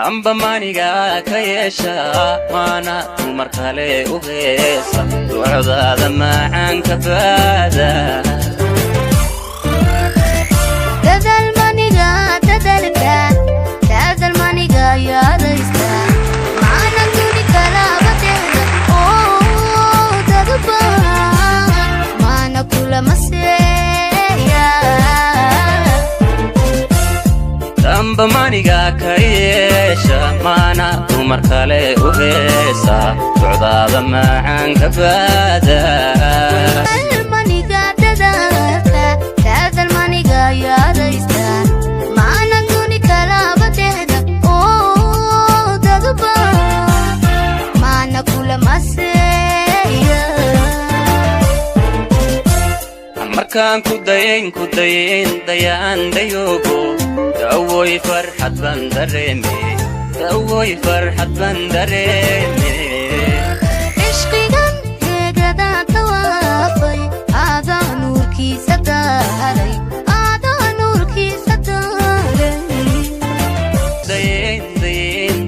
amba maniga ka yeesha maana dumar kale u heesa ducadaada macaan ka baada dadal maniga yaadaysta maana duni kala badeeda oo dadba maana kula maseeya amba maniga ka yeesha maana dumar kale u heesa ducadaada macaan ka baada dadal maniga yaadaysta maana duni kala badeeda oo dadba maana kula maseeya markaan ku dayn dayaan dayogo dawoy farxad bandareeme ishqigan heegada tawaafay aadaa nuurkiisa daaray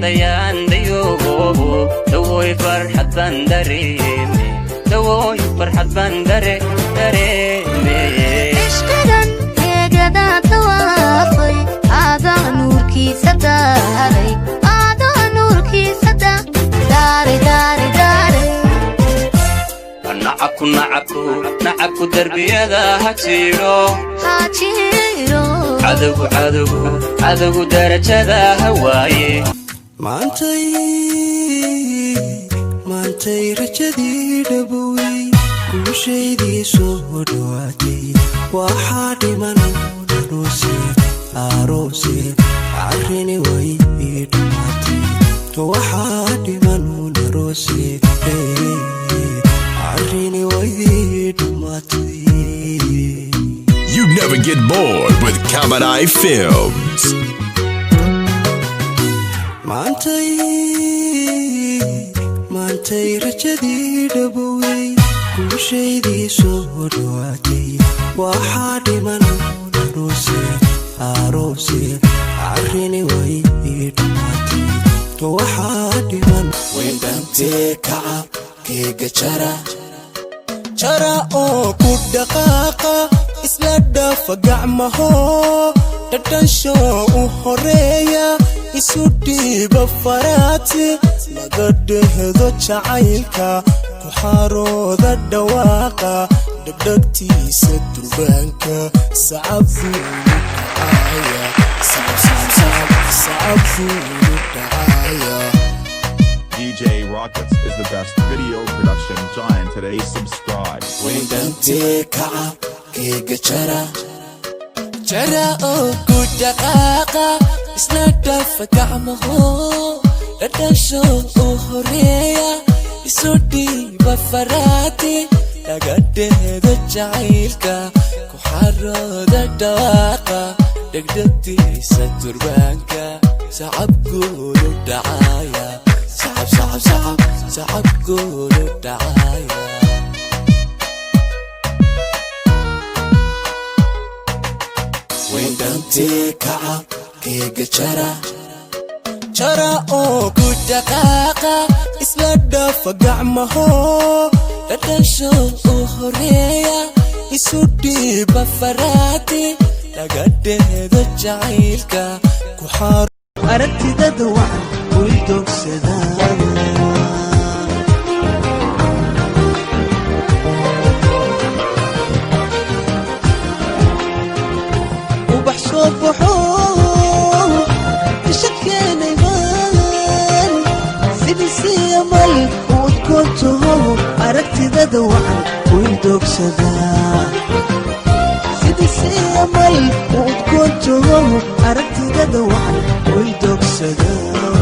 dayaan dayogo dawoy farxad bandareeme ishqigan heegada tawaafay aadaa nuurkiisa daaray nacaku darbiyada hajiro cadogu darajada hawaaye maantay rajadii dhabowey guushaydii soo dhawaatay waxaa dhiman aroose arrini way dhamaatay waxaa dhiman aroose arrini way dhamaatay. You never get bored with Kamadai Films. maantay rajadii dhabowey guushaydii soo dhawaatay waxaa dhiman aroose arrini way dhamaatay waxaa dhiman wendantee kaca keega jara oo ku dhaqaaqa isla dhafa gacmaho dhadhansho u horeeya isu dhiiba faraati laga dhehdo jacaylka ku xarooda dhawaaqa dhagdhagtiisa durbaanka sacabbuunu dhacaya DJ Rockets is the best video production giant today. Subscribe. wendantee kaca keega jara oo ku dhaqaaqa isla dhafa gacmaho dhadhansho u horeeya isu dhiiba faraati laga dhehdo jacaylka ku xarooda dhawaaqa dhegdhegtiisa durbaanka sacabguunu dhacaya sacabguunu dhacaya wendantee kaca keega jara oo ku dhaqaaqa isla dhafa gacmaho dhadhansho u horeeya isu dhiiba faraati laga dhehdo jacaylka ku xaro aragtidada wacan way doogsadaan ubax soo baxo ishakeenay baan sidisii amal udkoontaho aragtidada wacan way doogsadaan sidisii amal udkoontaho aragtidada wacan way doogsadaan